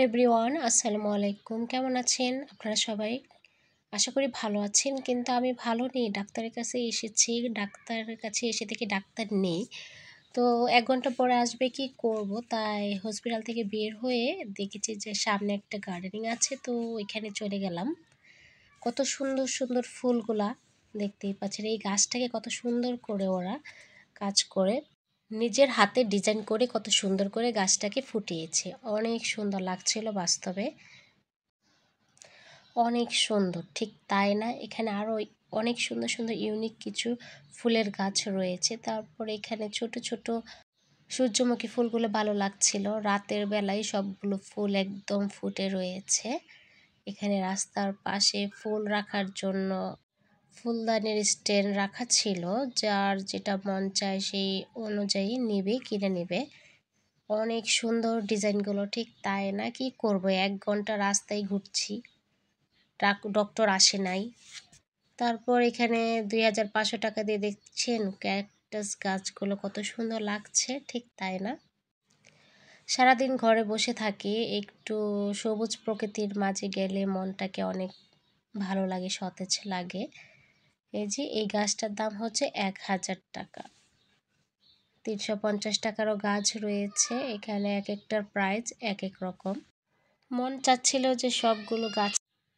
Hello everyone, আসসালামু আলাইকুম। কেমন আছেন আপনারা সবাই? আশা করি ভালো আছেন, কিন্তু আমি ভালো নেই। ডাক্তারের কাছে এসেছি। ডাক্তারের কাছে এসে দেখি ডাক্তার নেই। তো ১ ঘন্টা পরে আসবে, কি করব? তাই হসপিটাল থেকে বের হয়ে দেখেছি যে সামনে একটা গার্ডেনিং আছে, তো ওইখানে চলে গেলাম। কত সুন্দর সুন্দর ফুলগুলা দেখতেই পাচ্ছেন। এই গাছটাকে কত সুন্দর করে ওরা কাজ করে নিজের হাতে ডিজাইন করে কত সুন্দর করে গাছটাকে ফুটিয়েছে। অনেক সুন্দর লাগছিল বাস্তবে, অনেক সুন্দর। ঠিক তাই না? এখানে আরও অনেক সুন্দর সুন্দর ইউনিক কিছু ফুলের গাছ রয়েছে। তারপরে এখানে ছোট ছোট সূর্যমুখী ফুলগুলো ভালো লাগছিল। রাতের বেলায় সবগুলো ফুল একদম ফুটে রয়েছে। এখানে রাস্তার পাশে ফুল রাখার জন্য ফুলদানির স্ট্যান্ড রাখা ছিল। যার যেটা মন চায় সেই অনুযায়ী কিনে নেবে। অনেক সুন্দর ডিজাইনগুলো। ঠিক তাই না? কি করব, ১ ঘন্টা রাস্তায় ঘুরছি, ডক্টর আসে নাই। তারপর এখানে ২,৫০০ টাকা দিয়ে দেখছেন ক্যাকটাস গাছগুলো কত সুন্দর লাগছে। ঠিক তাই না? সারাদিন ঘরে বসে থাকি, একটু সবুজ প্রকৃতির মাঝে গেলে মনটাকে অনেক ভালো লাগে, সতেজ লাগে। এই যে এই গাছটার দাম হচ্ছে ১,০০০ টাকা। ৩৫০ টাকারও গাছ রয়েছে। এখানে এক একটার প্রাইস এক এক রকম। মন চাচ্ছিল যে সবগুলো গাছ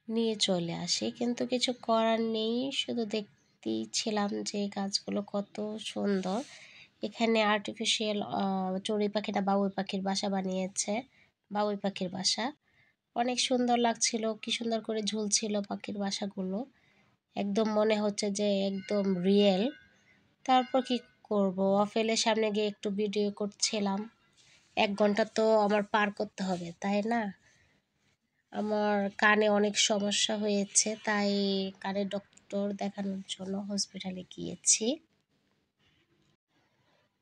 নিয়ে চলে আসি, কিন্তু কিছু করার নেই। শুধু দেখতেই ছিলাম যে গাছগুলো কত সুন্দর। এখানে আর্টিফিশিয়াল চড়ুই পাখি না বাবুই পাখির বাসা বানিয়েছে। বাবুই পাখির বাসা অনেক সুন্দর লাগছিল। কি সুন্দর করে ঝুলছিল পাখির বাসাগুলো। একদম মনে হচ্ছে যে একদম রিয়েল। তারপর কি করব, অফেলের সামনে গিয়ে একটু ভিডিও করছিলাম। ১ ঘন্টা তো আমার পার করতে হবে, তাই না? আমার কানে অনেক সমস্যা হয়েছে, তাই কানের ডক্টর দেখানোর জন্য হসপিটালে গিয়েছি।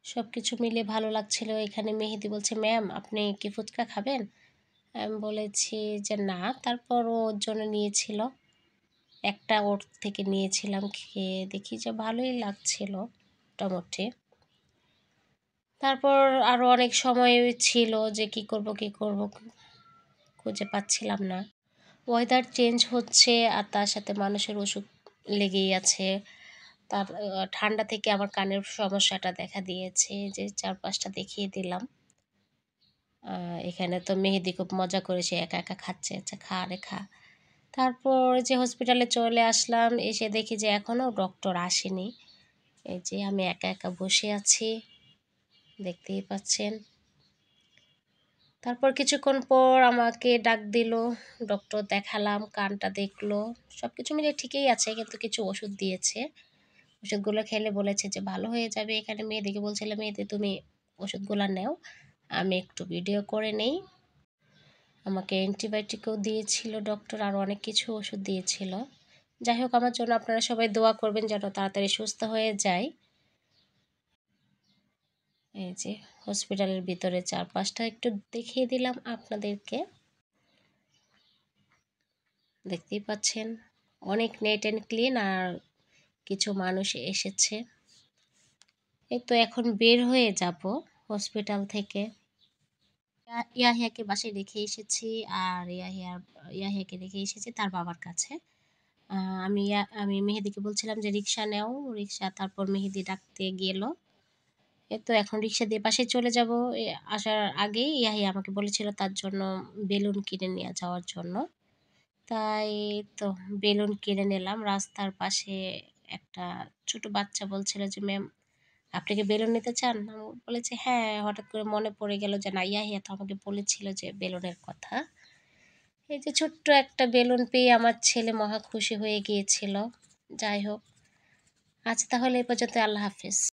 সব কিছু মিলে ভালো লাগছিল। এখানে মেহেদি বলছে, ম্যাম আপনি কি ফুচকা খাবেন? আমি বলেছি যে না। তারপর ওর জন্য নিয়েছিল একটা, ওর থেকে নিয়েছিলাম। খেয়ে দেখি যে ভালোই লাগছিল মোটামুটি। তারপর আরও অনেক সময় ছিল যে কি করব খুঁজে পাচ্ছিলাম না। ওয়েদার চেঞ্জ হচ্ছে আর তার সাথে মানুষের অসুখ লেগেই আছে। তার ঠান্ডা থেকে আমার কানের সমস্যাটা দেখা দিয়েছে। যে ৪-৫টা দেখিয়ে দিলাম। এখানে তো মেহেদি খুব মজা করে সে একা একা খাচ্ছে। আচ্ছা খা রে খা। তারপর যে হসপিটালে চলে আসলাম, এসে দেখি যে এখনও ডক্টর আসেনি। এই যে আমি একা একা বসে আছি, দেখতেই পাচ্ছেন। তারপর কিছুক্ষণ পর আমাকে ডাক দিল, ডক্টর দেখালাম, কানটা দেখলো। সব কিছু মিলে ঠিকই আছে, কিন্তু কিছু ওষুধ দিয়েছে। ওষুধগুলো খেলে বলেছে যে ভালো হয়ে যাবে। এখানে মেয়েদিকে বলছিলাম, মেয়েদি তুমি ওষুধগুলো নেও, আমি একটু ভিডিও করে নেই। আমাকে অ্যান্টিবায়োটিকও দিয়েছিল ডক্টর, আর অনেক কিছু ওষুধ দিয়েছিল। যাই হোক, আমার জন্য আপনারা সবাই দোয়া করবেন যেন তাড়াতাড়ি সুস্থ হয়ে যায়। এই যে হসপিটালের ভিতরে চারপাশটা একটু দেখিয়ে দিলাম আপনাদেরকে। দেখতেই পাচ্ছেন অনেক নেট অ্যান্ড ক্লিন, আর কিছু মানুষ এসেছে। এই তো এখন বের হয়ে যাব হসপিটাল থেকে। ইয়াহিয়াকে বাসায় রেখে এসেছি, আর ইয়াহিয়াকে রেখে এসেছি তার বাবার কাছে। আমি মেহেদিকে বলছিলাম যে রিক্সা নেও, রিক্সা। তারপর মেহেদি ডাকতে গেল। এই তো এখন রিক্সা দিয়ে বাসায় চলে যাব। আসার আগেই ইয়াহিয়া আমাকে বলেছিল তার জন্য বেলুন কিনে নিয়ে যাওয়ার জন্য। তাই তো বেলুন কিনে নিলাম। রাস্তার পাশে একটা ছোট বাচ্চা বলছিল যে ম্যাম আপনি কি বেলুন নিতে চান? আমি বলেছি হ্যাঁ। হঠাৎ করে মনে পড়ে গেল যে না, ইয়াহিয়া তো আমাকে বলেছিল যে বেলুনের কথা। এই যে ছোট্ট একটা বেলুন পেয়ে আমার ছেলে মহা খুশি হয়ে গিয়েছিল। যাই হোক, আজ তাহলে এই পর্যন্ত। আল্লাহ হাফিজ।